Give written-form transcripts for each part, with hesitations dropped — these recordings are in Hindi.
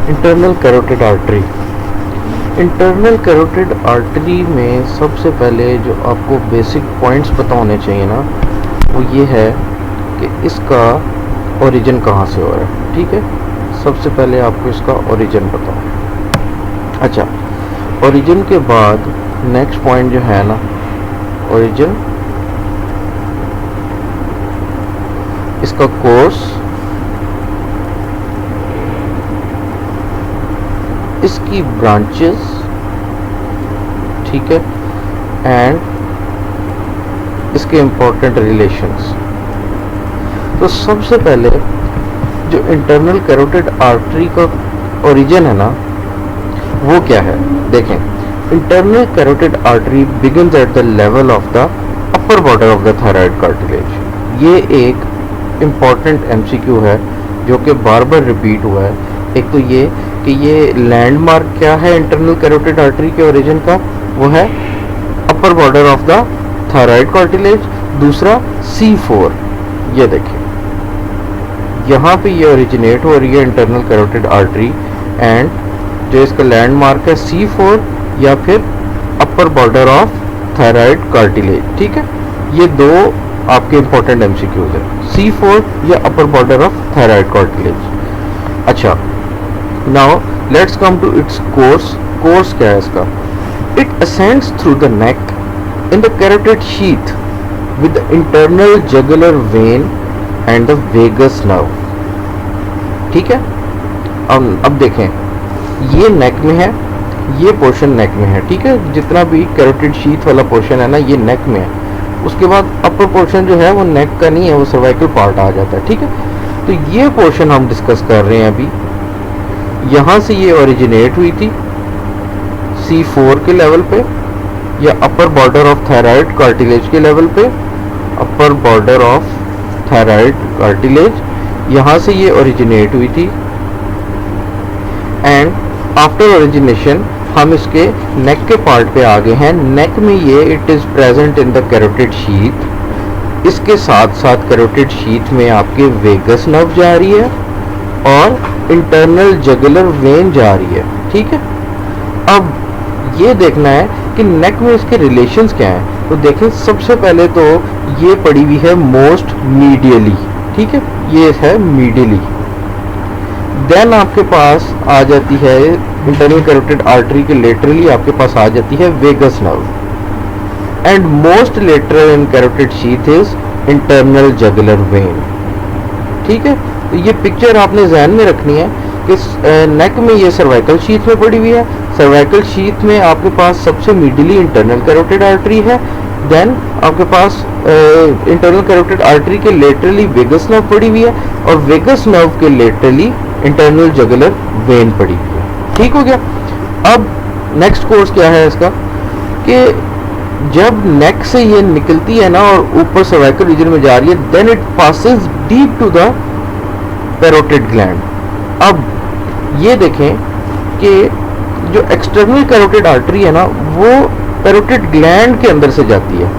Internal carotid artery. Internal carotid artery में सबसे पहले जो आपको बेसिक पॉइंट्स पता होने चाहिए ना, वो ये है कि इसका ओरिजिन कहाँ से हो रहा है। ठीक है, सबसे पहले आपको इसका ओरिजिन पता हो। अच्छा, ओरिजिन के बाद नेक्स्ट पॉइंट जो है ना, ओरिजिन, इसका कोर्स, इसकी ब्रांचेस, ठीक है, एंड इसके इंपॉर्टेंट रिलेशंस। तो सबसे पहले जो इंटरनल कैरोटिड आर्टरी का ओरिजिन है ना, वो क्या है देखें। Internal carotid artery begins at the level of the upper border of the thyroid cartilage. ये एक इम्पॉर्टेंट एमसीक्यू है जो कि बार बार रिपीट हुआ है। एक तो ये कि ये लैंडमार्क क्या है इंटरनल कैरोटिड आर्टरी के ओरिजिन का, वो है अपर border of the thyroid cartilage. दूसरा C4, ये देखिए यहाँ पे ये ओरिजिनेट हो रही है इंटरनल कैरोटिड आर्टरी, एंड जो इसका लैंडमार्क है C4 या फिर अपर बॉर्डर ऑफ थायराइड कार्टिलेज। ठीक है, ये दो आपके इंपॉर्टेंट एमसीक्यूज है, C4 या upper border of thyroid cartilage. अच्छा, now let's come to its course. Course क्या है इसका? It ascends through the neck in the carotid sheath with the internal jugular vein and the vagus nerve. ठीक है, अब देखें, ये नेक में है, ये पोर्शन नेक में है। ठीक है, जितना भी कैरोटिड शीथ वाला पोर्शन है ना, ये नेक में है। उसके बाद अपर पोर्शन जो है वो नेक का नहीं है, वो सर्वाइकल पार्ट आ जाता है। ठीक है, तो ये पोर्शन हम डिस्कस कर रहे हैं अभी। यहाँ से ये ओरिजिनेट हुई थी C4 के लेवल पे या upper border of thyroid cartilage के लेवल पे। अपर बॉर्डर ऑफ थायराइड कार्टिलेज, यहाँ से ये ओरिजिनेट हुई थी, एंड आफ्टर ओरिजिनेशन हम इसके नेक के पार्ट पे आ गए हैं। नेक में ये it is present in the carotid sheath. इसके साथ साथ कैरोटिड शीथ में आपके वेगस नर्व जा रही है और इंटरनल जगुलर वेन जा रही है। ठीक है, अब ये देखना है कि नेक में इसके रिलेशंस क्या हैं। तो देखें, सबसे पहले तो ये पड़ी हुई है मोस्ट मीडियली। ठीक है, ये है मीडियली। देन आपके पास आ जाती है इंटरनल कैरोटिड आर्टरी के लेटरली, आपके पास आ जाती है vagus nerve, and most lateral in carotid sheath is internal jugular vein. ठीक है, तो ये पिक्चर आपने ध्यान में रखनी है कि नेक में ये सर्वाइकल शीथ में पड़ी हुई है। सर्वाइकल शीथ में आपके पास सबसे मिडिली इंटरनल कैरोटिड आर्टरी है। देन आपके पास इंटरनल कैरोटिड आर्टरी के लेटरली वेगस नर्व पड़ी हुई है, और वेगस नर्व के लेटरली इंटरनल जगुलर वेन पड़ी हुई है। ठीक हो गया। अब नेक्स्ट कोर्स क्या है इसका कि जब नेक से ये निकलती है ना और ऊपर सर्वाइकल रीजन में जा रही है, then it passes deep to the carotid gland. अब ये देखें कि जो एक्सटर्नल कैरोटिड आर्टरी है ना, वो कैरोटिड ग्लैंड के अंदर से जाती है,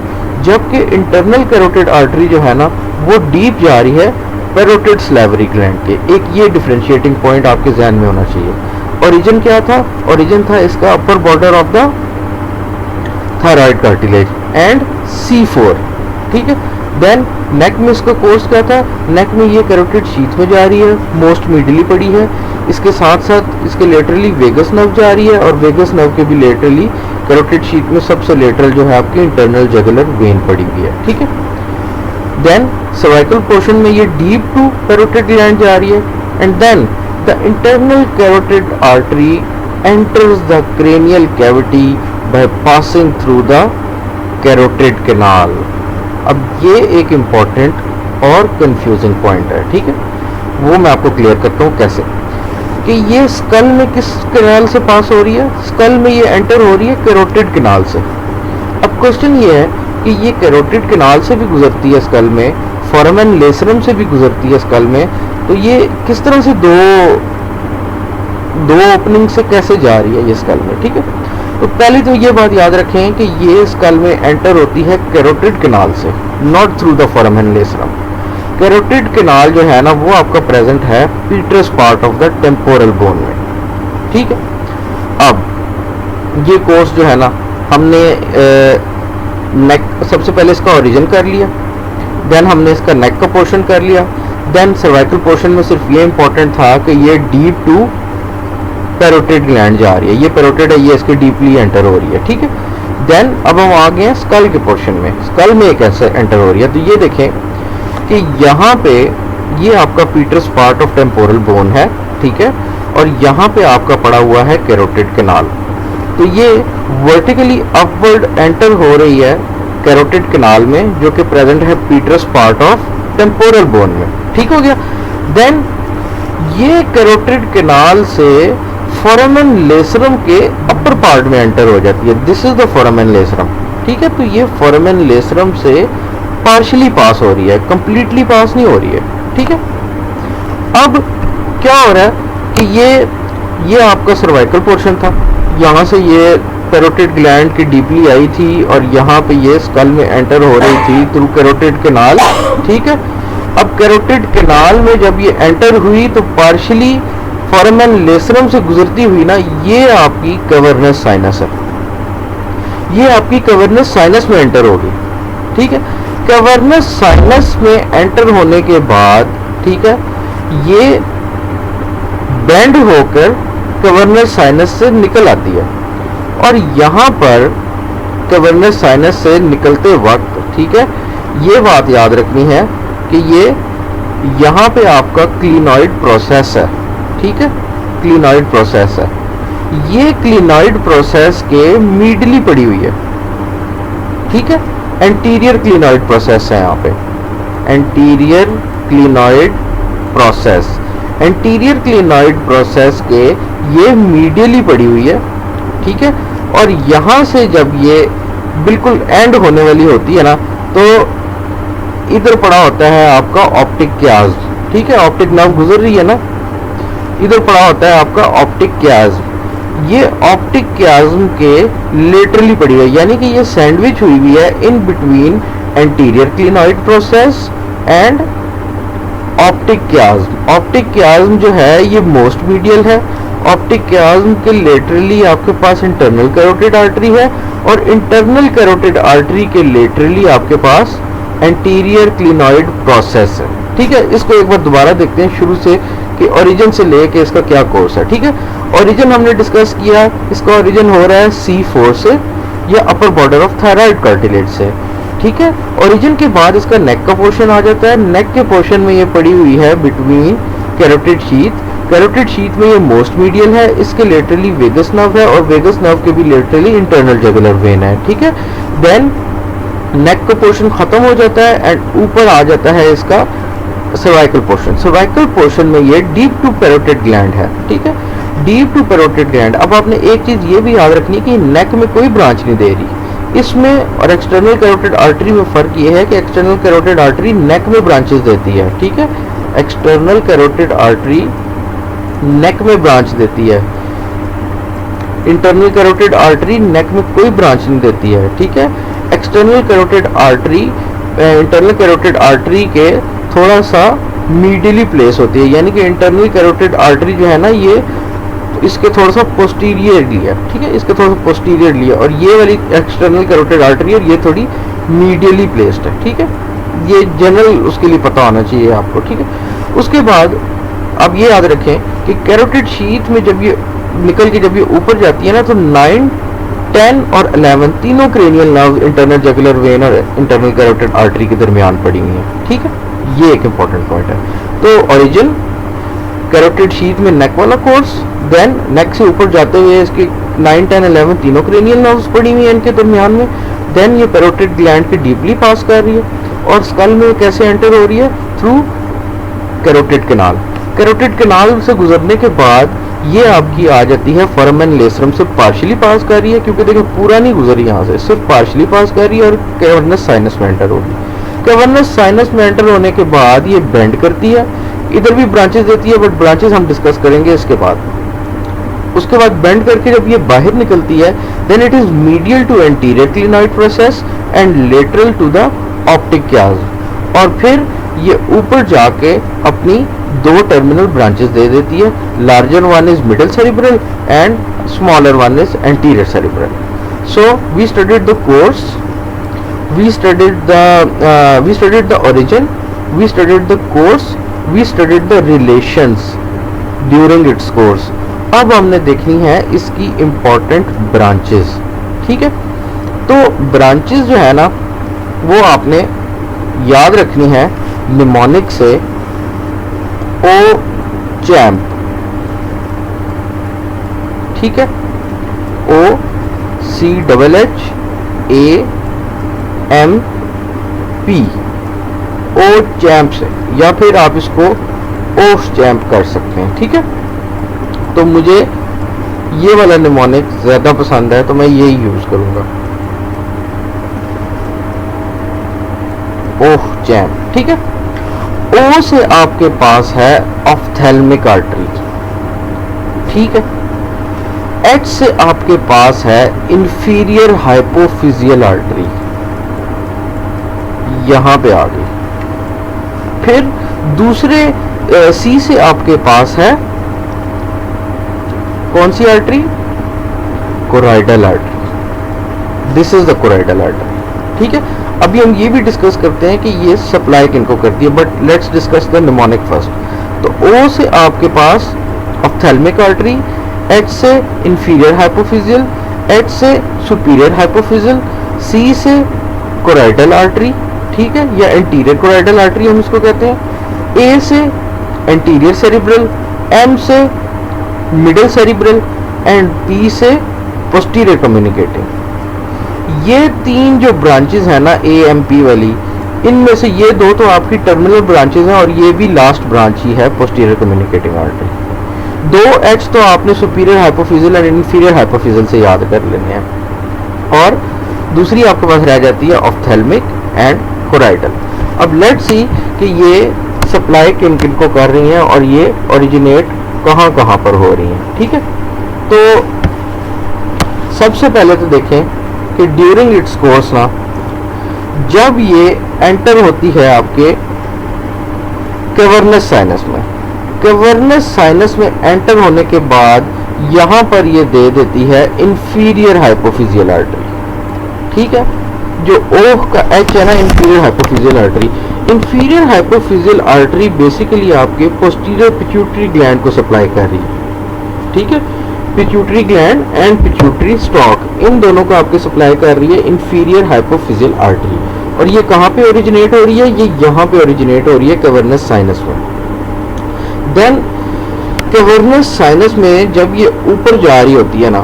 जबकि इंटरनल कैरोटिड आर्टरी जो है ना, वो डीप जा रही है कैरोटिड सैलिवरी ग्लैंड के। एक ये डिफरेंशिएटिंग पॉइंट आपके ध्यान में होना चाहिए। ओरिजिन क्या था? ओरिजिन था इसका अपर border of the thyroid cartilage and C4। ठीक है, देन नेक में इसका कोर्स क्या था? नेक में ये कैरोटिड शीथ में जा रही है, मोस्ट मिडली पड़ी है। इसके साथ साथ इसके लेटरली वेगस नर्व जा रही है, और वेगस नर्व के भी लेटरली कैरोटिड शीथ में सबसे लेटरल जो है आपकी इंटरनल जगुलर वेन पड़ी हुई है। ठीक है, देन सर्वाइकल पोर्शन में ये डीप टू कैरोटिड ग्लैंड जा रही है, and then the internal carotid artery enters the cranial cavity by passing through the carotid canal. अब ये एक इम्पॉर्टेंट और कंफ्यूजिंग पॉइंट है। ठीक है, वो मैं आपको क्लियर करता हूँ कैसे। कि ये स्कल में किस कैनाल से पास हो रही है? स्कल में ये एंटर हो रही है कैरोटिड कैनाल से। अब क्वेश्चन ये है कि ये कैरोटिड कैनाल से भी गुजरती है स्कल में, फोरामेन लेसरम से भी गुजरती है स्कल में, तो ये किस तरह से दो ओपनिंग से कैसे जा रही है ये स्कल में? ठीक है, तो पहले तो ये बात याद रखें कि ये स्कल में एंटर होती है कैरोटिड कैनाल से, not through the foramen lacerum. Carotid canal जो है ना, वो आपका प्रेजेंट है petrous part of the temporal bone में। ठीक है। अब ये कोर्स जो है ना, हमने नेक सबसे पहले इसका ओरिजिन कर लिया, देन हमने इसका नेक का पोर्शन कर लिया, देन सर्वाइकल पोर्शन में सिर्फ ये इंपॉर्टेंट था कि ये डीप टू पैरोटिड ग्लैंड जा रही है, ये पैरोटिड है, ये इसके डीपली एंटर हो रही है, ठीक है। देन अब हम आ गए हैं स्कल के पोर्शन में, स्कल में कैसे एंटर हो रही है, तो ये देखें कि यहाँ पे ये आपका petrous part of temporal bone है, ठीक है, और यहाँ पे आपका पड़ा हुआ है कैरोटिड कैनाल। तो ये वर्टिकली अपवर्ड एंटर हो रही है कैरोटिड कैनाल में, जो कि प्रेजेंट है petrous part of temporal bone में, ठीक हो गया। देन ये कैरोटिड कैनाल से फोरामेन लेसरम के अपर पार्ट में एंटर हो जाती है, this is the foramen lacerum, ठीक है। तो ये फोरामेन लेसरम से पार्शियली पास हो रही है, कंप्लीटली पास नहीं हो रही है, ठीक है। अब क्या हो रहा है कि ये आपका सर्वाइकल पोर्शन था, यहाँ से ये पैरोटिड ग्लैंड की डीपली आई थी और यहाँ पे ये स्कल में एंटर हो रही थी थ्रू कैरोटिड कैनाल, ठीक है। अब कैरोटिड कैनाल में जब ये एंटर हुई तो पार्शियली फोरामेन लेसरम से गुजरती हुई ना, ये आपकी कैवर्नस साइनस है, ये आपकी कैवर्नस साइनस में एंटर होगी, ठीक है। कैवर्नस साइनस में एंटर होने के बाद, ठीक है, ये बेंड होकर कैवर्नस साइनस से निकल आती है, और यहाँ पर कैवर्नस साइनस से निकलते वक्त, ठीक है, ये बात याद रखनी है कि ये यहाँ पे आपका क्लिनॉइड प्रोसेस है, ठीक है, क्लिनॉइड प्रोसेस है, ये क्लिनॉइड प्रोसेस के मीडली पड़ी हुई है, ठीक है, एंटीरियर क्लिनॉइड प्रोसेस है यहाँ पे, anterior clinoid process, anterior clinoid process के ये मीडियली पड़ी हुई है, ठीक है। और यहाँ से जब ये बिल्कुल एंड होने वाली होती है ना, तो इधर पड़ा होता है आपका ऑप्टिक क्याज्म, ठीक है, ऑप्टिक नर्व गुजर रही है ना, इधर पड़ा होता है आपका ऑप्टिक क्याज्म, ये ऑप्टिक क्याज्म के लेटरली पड़ी हुई है, यानी कि ये सैंडविच हुई हुई है in between anterior clinoid process and optic chiasm. Optic chiasm जो है ये मोस्ट मीडियल है, ऑप्टिक क्याज्म के लेटरली आपके पास इंटरनल कैरोटिड आर्टरी है, और इंटरनल कैरोटिड आर्टरी के लेटरली आपके पास एंटीरियर क्लिनॉइड प्रोसेस है, ठीक है। इसको एक बार दोबारा देखते हैं शुरू से कि ओरिजिन से लेके इसका क्या कोर्स है, ठीक है। ओरिजिन हमने डिस्कस किया, इसका ओरिजिन हो रहा है C4 से या upper border of thyroid cartilage से, ठीक है। ओरिजिन के बाद इसका नेक का पोर्शन आ जाता है, नेक के पोर्शन में ये पड़ी हुई है between carotid sheath, carotid sheath में ये मोस्ट मीडियल है, इसके लेटरली वेगस नर्व है, और वेगस नर्व के भी लेटरली इंटरनल जुगुलर वेन है, ठीक है। देन नेक का पोर्शन खत्म हो जाता है एंड ऊपर आ जाता है इसका सर्वाइकल पोर्शन। सर्वाइकल पोर्शन में ये डीप टू पैरोटिड ग्लैंड है, ठीक है, डीप टू पैरोटिड ग्लैंड। अब आपने एक चीज ये भी याद रखनी है कि नेक में कोई ब्रांच नहीं दे रही, इसमें और एक्सटर्नल कैरोटिड आर्टरी में फर्क ये है कि एक्सटर्नल कैरोटिड आर्टरी नेक में ब्रांचेस देती है, ठीक है, एक्सटर्नल कैरोटिड आर्टरी नेक में ब्रांच देती है, इंटरनल कैरोटिड आर्टरी नेक में कोई ब्रांच नहीं देती है, ठीक है। External carotid artery internal carotid artery के थोड़ा सा मीडियली प्लेस होती है, यानी कि इंटरनल कैरोटिड आर्टरी जो है ना, ये इसके थोड़ा सा पोस्टीरियरली है, ठीक है, इसके थोड़ा सा पोस्टीरियरली है, और ये वाली एक्सटर्नल कैरोटिड आर्टरी और ये थोड़ी मीडियली प्लेस्ड है, ठीक है। ये जनरल उसके लिए पता होना चाहिए आपको, ठीक है। उसके बाद अब ये याद रखें कि कैरोटिड शीथ में जब ये निकल के जब ये ऊपर जाती है ना, तो 9, 10 और 11 तीनों cranial nerve internal jugular vein और इंटरनल कैरोटिड आर्टरी के दरमियान पड़ी हुई है, ठीक है। ये एक इंपॉर्टेंट पॉइंट है। तो ओरिजिन कैरोटिड शीथ में नेक वाला कोर्स, देन नेक से ऊपर जाते हुए इसके 9, 10, 11 तीनों क्रेनियल नर्व्स पड़ी हुई हैं इनके दरमियान में, देन ये पैरोटिड ग्लैंड के डीपली पास कर रही है, और स्कल में कैसे एंटर हो रही है, through carotid canal. Carotid canal से गुजरने के बाद ये आपकी आ जाती है फोरामेन लेसरम से पार्शियली पास कर रही है, क्योंकि देखिए पूरा नहीं गुजरी यहाँ से, सिर्फ पार्शियली पास कर रही है, और कैवर्नस साइनस में एंटर होगी। कैवर्नस साइनस में एंटर होने के बाद ये बेंड करती है, इधर भी ब्रांचेस देती है, बट ब्रांचेस हम डिस्कस करेंगे इसके बाद। उसके बाद बेंड करके जब ये बाहर निकलती है, then it is medial to anterior clinoid process and lateral to the optic chiasm, और फिर ये ऊपर जाके अपनी दो टर्मिनल ब्रांचेस दे देती है. Larger one is middle cerebral and smaller one is anterior cerebral. So we studied the course, we studied the origin, we studied the course, we studied the relations during its course. अब हमने देखनी है इसकी important branches. ठीक है, तो branches जो है ना वो आपने याद रखनी है निमोनिक से. ओ चैम्प, ठीक है, O C double H A M P, O champ से, या फिर आप इसको ओ चैम्प कर सकते हैं. ठीक है, तो मुझे ये वाला निमोनिक ज्यादा पसंद है तो मैं यही यूज करूंगा, ओह चैम्प. ठीक है, ओ से आपके पास है ऑफ्थेल्मिक आर्टरी. ठीक है, एच से आपके पास है इंफीरियर हाइपोफिजियल आर्टरी, यहां पे आ गई. फिर दूसरे सी से आपके पास है कौन सी artery? Choroidal artery. This is the choroidal artery. ठीक है, अभी हम ये भी डिस्कस करते हैं कि ये सप्लाई किनको करती है, but let's discuss the mnemonic first. तो ओ से आपके पास ऑफ्थेल्मिक आर्टरी, एच से इंफीरियर हाइपोफिजियल, एच से सुपीरियर हाइपोफिजियल, सी से कोराइडल आर्टरी, ठीक है, या एंटीरियर कोराइडल आर्टरी हम इसको कहते हैं, ए से एंटीरियर सेरिब्रल, एम से मिडिल सेरिब्रल एंड पी से पोस्टीरियर कम्युनिकेटिंग. ये तीन जो ब्रांचेस है ना ए एम पी वाली, इनमें से ये दो तो आपकी टर्मिनल ब्रांचेस हैं और ये भी लास्ट ब्रांच ही है पोस्टीरियर कम्युनिकेटिंग आर्टरी. दो एच तो आपने superior hypophyseal and inferior hypophyseal से याद कर लेने हैं, और दूसरी आपके पास रह जाती है ऑफ्थेल्मिक एंड कोराइडल. अब लेट्स सी कि ये सप्लाई किन किन को कर रही हैं और ये ओरिजिनेट कहाँ कहाँ पर हो रही हैं. ठीक है, तो सबसे पहले तो देखें कि ड्यूरिंग इट्स कोर्स ना, जब ये एंटर होती है आपके कैवर्नस साइनस में, कैवर्नस साइनस में एंटर होने के बाद यहाँ पर ये दे देती है इंफीरियर हाइपोफिजियल आर्टरी. ठीक है, जो ओह का एच है ना, inferior hypophyseal artery. Inferior hypophyseal artery basically आपके पोस्टीरियर पिट्यूटरी ग्लैंड को सप्लाई कर रही है. ठीक है, pituitary gland and pituitary stalk, इन दोनों को आपके सप्लाई कर रही है इंफीरियर हाइपोफिजियल आर्टरी. और ये कहाँ पे ओरिजिनेट हो रही है? ये यहाँ पे ओरिजिनेट हो रही है कैवर्नस साइनस में. देन कैवर्नस साइनस में जब ये ऊपर जा रही होती है ना,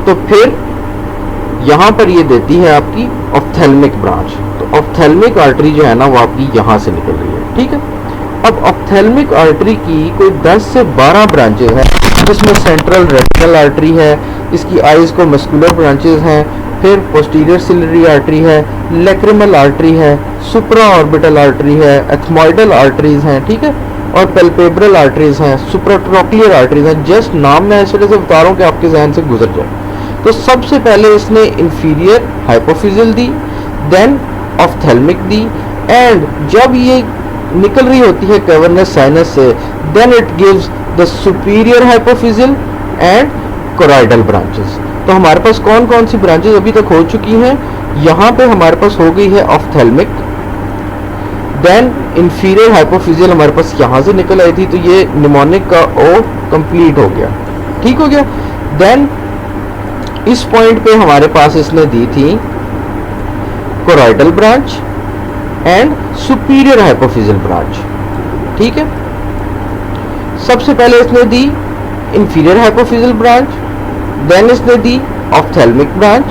तो फिर यहाँ पर ये देती है आपकी ऑफ्थेल्मिक ब्रांच. तो ऑफ्थेल्मिक आर्टरी जो है ना वो आपकी यहाँ से निकल रही है. ठीक है, अब ऑफ्थेल्मिक आर्टरी की कोई 10 से 12 ब्रांचेस हैं, जिसमें सेंट्रल रेटिनल आर्टरी है, इसकी आईज को मस्कुलर ब्रांचेस हैं, फिर पोस्टीरियर सिलरी आर्टरी है, लैक्रिमल आर्टरी है, सुप्रा ऑर्बिटल आर्टरी है, एथमॉइडल आर्टरीज हैं. ठीक है, और पैल्पेब्रल आर्टरीज हैं, सुप्राट्रोक्लियर आर्टरीज हैं. जस्ट नाम मैं ऐसे से बता रहा हूँ कि आपके जहन से गुजर जाए. तो सबसे पहले इसने इंफीरियर हाइपोफिजियल दी, देन ऑफ्थेल्मिक दी, एंड जब ये निकल रही होती है कैवर्नस साइनस से, then it gives the superior hypophyseal and choroidal branches. तो हमारे पास कौन कौन सी ब्रांचेस अभी तक हो चुकी हैं? यहाँ पे हमारे पास हो गई है ऑफ्थेल्मिक, देन इंफीरियर हाइपोफिजियल हमारे पास यहाँ से निकल आई थी, तो ये निमोनिक का ओ कंप्लीट हो गया. ठीक हो गया. देन इस पॉइंट पे हमारे पास इसने दी थी choroidal branch and superior hypophyseal branch. ठीक है, सबसे पहले इसने दी इंफीरियर हाइपोफिजियल ब्रांच, देन इसने दी ऑफ्थेल्मिक ब्रांच,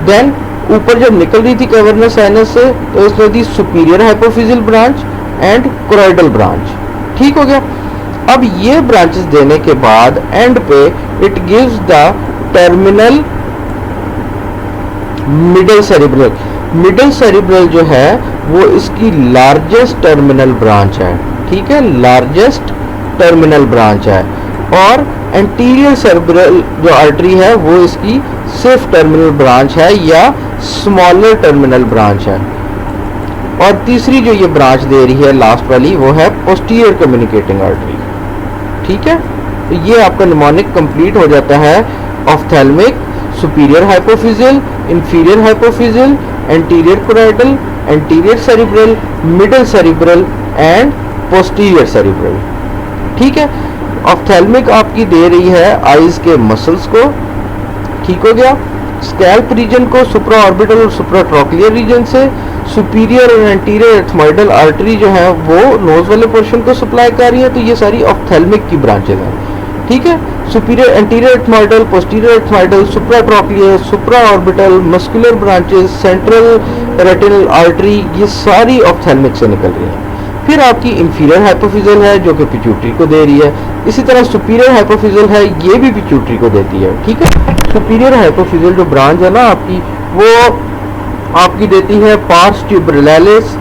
देन ऊपर जब निकल रही थी कैवर्नस साइनस से तो इसने दी superior hypophyseal branch and choroidal branch. ठीक हो गया. अब ये ब्रांचेस देने के बाद एंड पे it gives the terminal middle cerebral. Middle cerebral जो है वो इसकी लार्जेस्ट टर्मिनल ब्रांच है. ठीक है, लार्जेस्ट टर्मिनल ब्रांच है. और एंटीरियर सेरिब्रल जो आर्टरी है वो इसकी सिर्फ टर्मिनल ब्रांच है या स्मॉलर टर्मिनल ब्रांच है. और तीसरी जो ये ब्रांच दे रही है लास्ट वाली वो है पोस्टीरियर कम्युनिकेटिंग आर्टरी. ठीक है, तो ये आपका निमोनिक कंप्लीट हो जाता है। Ophthalmic, superior hypophyseal, inferior hypophyseal, anterior choroidal, anterior cerebral, middle cerebral and posterior cerebral. ठीक है, ऑफ्थेल्मिक आपकी दे रही है आईज के मसल्स को, ठीक हो गया। स्कैल्प रीजन को सुप्रा ऑर्बिटल और सुप्रा ट्रॉक्लियर रीजन से, सुपीरियर और एंटीरियर एथमॉइडल आर्टरी जो है वो नोज वाले पोर्शन को सप्लाई कर रही है। तो ये सारी ऑफ्थेल्मिक की ब्रांचेज हैं, ठीक है। Superior anterior ethmoidal, posterior ethmoidal, supra trochlear, supra orbital, muscular branches, central retinal artery, ये सारी ऑफ्थेल्मिक से निकल रही है। फिर आपकी इंफीरियर हाइपोफिजियल है जो कि पिट्यूटरी को दे रही है। इसी तरह सुपीरियर हाइपोफिजियल है, ये भी पिट्यूटरी को देती है, ठीक है। सुपीरियर हाइपोफिजियल जो ब्रांच है ना आपकी, वो आपकी देती है pars tuberalis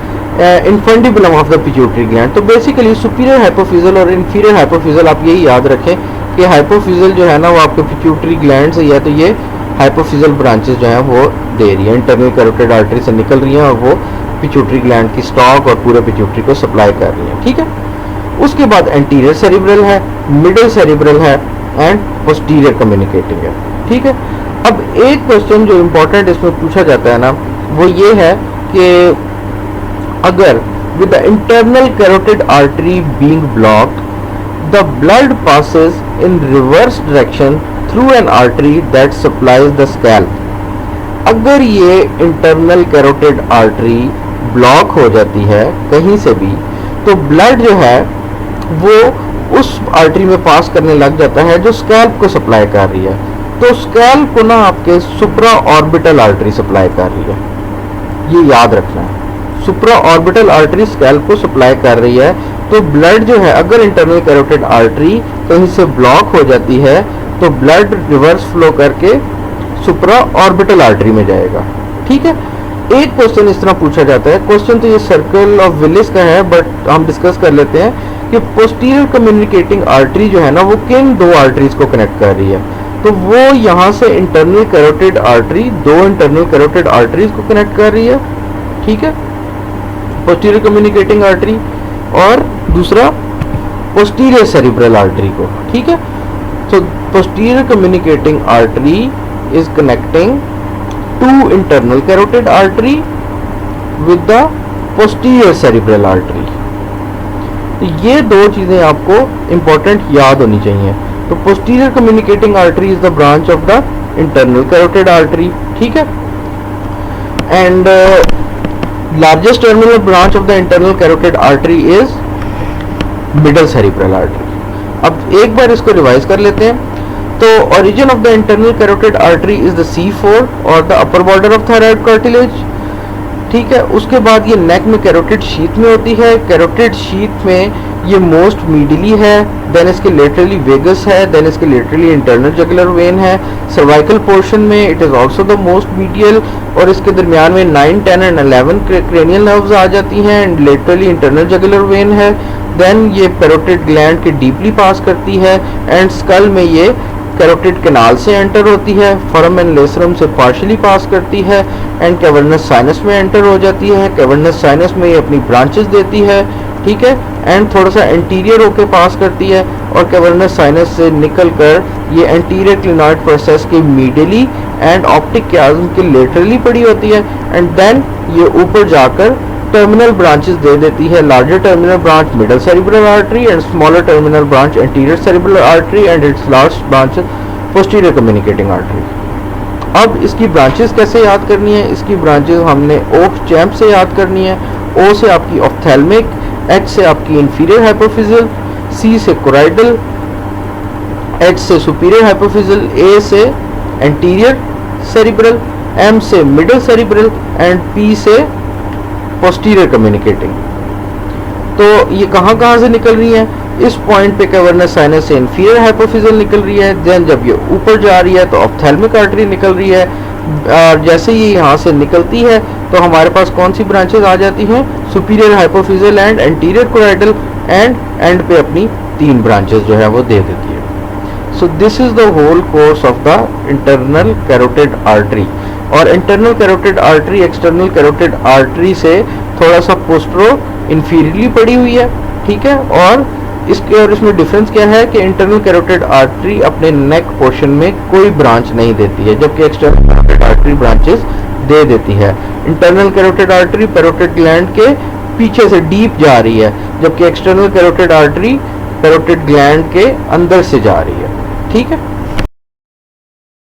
infundibulum of the pituitary gland. तो बेसिकली सुपीरियर हाइपोफिजियल और इंफीरियर हाइपोफिजियल आप यही याद रखें कि हाइपोफिजियल जो है ना वो आपके पिट्यूटरी ग्लैंड से है, तो ये हाइपोफिजियल ब्रांचेस जो हैं वो दे रही है, इंटरनल कैरोटिड आर्टरी से निकल रही हैं और वो पिट्यूटरी ग्लैंड की स्टॉक और पूरे पिट्यूटरी को सप्लाई कर रही है, ठीक है। उसके बाद एंटीरियर सेरिब्रल है, मिडल सेरिब्रल है एंड पोस्टीरियर कम्युनिकेटिंग है, ठीक है। अब एक क्वेश्चन जो इम्पोर्टेंट इसमें पूछा जाता है ना वो ये है कि अगर with the internal carotid artery being blocked the blood passes in reverse direction through an artery that supplies the scalp. अगर ये इंटरनल कैरोटिड आर्टरी ब्लॉक हो जाती है कहीं से भी, तो ब्लड जो है वो उस आर्टरी में पास करने लग जाता है जो स्कैल्प को सप्लाई कर रही है। तो स्कैल्प को ना आपके सुप्रा ऑर्बिटल आर्टरी सप्लाई कर रही है, ये याद रखना है। सुप्रा ऑर्बिटल आर्टरी स्कैल्प को सप्लाई कर रही है। तो ब्लड जो है अगर इंटरनल कैरोटिड आर्टरी कहीं से ब्लॉक हो जाती है तो ब्लड रिवर्स फ्लो करके सुप्रा ऑर्बिटल आर्टरी में जाएगा, ठीक है। एक क्वेश्चन इस तरह पूछा जाता है, क्वेश्चन तो ये सर्कल ऑफ विलिस का है बट हम डिस्कस कर लेते हैं कि पोस्टीरियर कम्युनिकेटिंग आर्टरी जो है ना वो किन दो आर्टरीज को कनेक्ट कर रही है। तो वो यहाँ से इंटरनल कैरोटिड आर्टरी, दो इंटरनल कैरोटिड आर्टरीज को कनेक्ट कर रही है, ठीक है, पोस्टीरियर कम्युनिकेटिंग आर्टरी, और दूसरा पोस्टीरियर सेरिब्रल आर्टरी को, ठीक है। So posterior communicating artery is connecting to internal carotid artery with the posterior cerebral artery. तो ये दो चीजें आपको इंपॉर्टेंट याद होनी चाहिए। तो posterior communicating artery is the branch of the internal carotid artery, ठीक है। And largest terminal branch of the internal carotid artery is middle cerebral artery. अब एक बार इसको रिवाइज कर लेते हैं। तो origin of the internal carotid artery is the C4 और the upper border of thyroid cartilage, ठीक है। उसके बाद ये नेक में कैरोटिड शीथ में होती है, कैरोटिड शीथ में ये मोस्ट मीडियली है, देन इसके लेटरली वेगस है, देन इसके लेटरली इंटरनल जगुलर वेन है, सर्वाइकल पोर्शन में it is also the most medial, और इसके दरमियान में 9, 10 एंड 11 क्रेनियल नर्व्स आ जाती हैं and laterally internal jugular when है। देन ये पैरोटिड ग्लैंड के डीपली पास करती है एंड स्कल में ये कैरोटिड कैनाल से एंटर होती है, फोरामेन लेसरम से पार्शियली पास करती है एंड कैवर्नस साइनस में एंटर हो जाती है। कैवर्नस साइनस में ये अपनी ब्रांचेस देती है, ठीक है, एंड थोड़ा सा एंटीरियर होके पास करती है और कैवर्नस साइनस से निकल कर ये एंटीरियर क्लिनॉइड प्रोसेस के मीडियली एंड ऑप्टिक क्याज्म के लेटरली पड़ी होती है एंड देन ये ऊपर जाकर टर्मिनल ब्रांचेस दे देती है। Larger terminal branch middle cerebral artery and smaller terminal branch anterior cerebral artery and it's last branch posterior communicating artery. अब इसकी ब्रांचेस कैसे याद करनी है? इसकी ब्रांचेस हमने ओ चैम्प से याद करनी है। ओ से आपकी ऑफ्थेल्मिक, एच से आपकी इंफीरियर हाइपोफिजियल, सी से कोराइडल, एच से सुपीरियर हाइपोफिजियल, ए से एंटीरियर सेरिब्रल, एम से मिडल सेरिब्रल एंड पी से पोस्टीरियर कम्युनिकेटिंग। तो ये कहाँ कहाँ से निकल रही है? इस पॉइंट पे कैवर्नस साइनस से इंफीरियर हाइपोफिजियल निकल रही है, देन जब ये ऊपर जा रही है तो ऑफ्थेल्मिक आर्टरी निकल रही है, और जैसे ही यहाँ से निकलती है तो हमारे पास कौन सी ब्रांचेस आ जाती हैं? Superior hypophyseal and anterior choroidal, and end पे अपनी 3 ब्रांचेस जो है वो दे देती है। So this is the whole course of the internal carotid artery. और internal carotid artery external carotid artery से थोड़ा सा पोस्टरो इंफीरियरली पड़ी हुई है, ठीक है, और इसके और इसमें डिफरेंस क्या है कि इंटरनल कैरोटिड आर्टरी अपने नेक पोर्शन में कोई ब्रांच नहीं देती है, जबकि एक्सटर्नल कैरोटिड आर्टरी ब्रांचेस दे देती है। Internal carotid artery parotid gland के पीछे से डीप जा रही है, जबकि external carotid artery parotid gland के अंदर से जा रही है। ठीक है।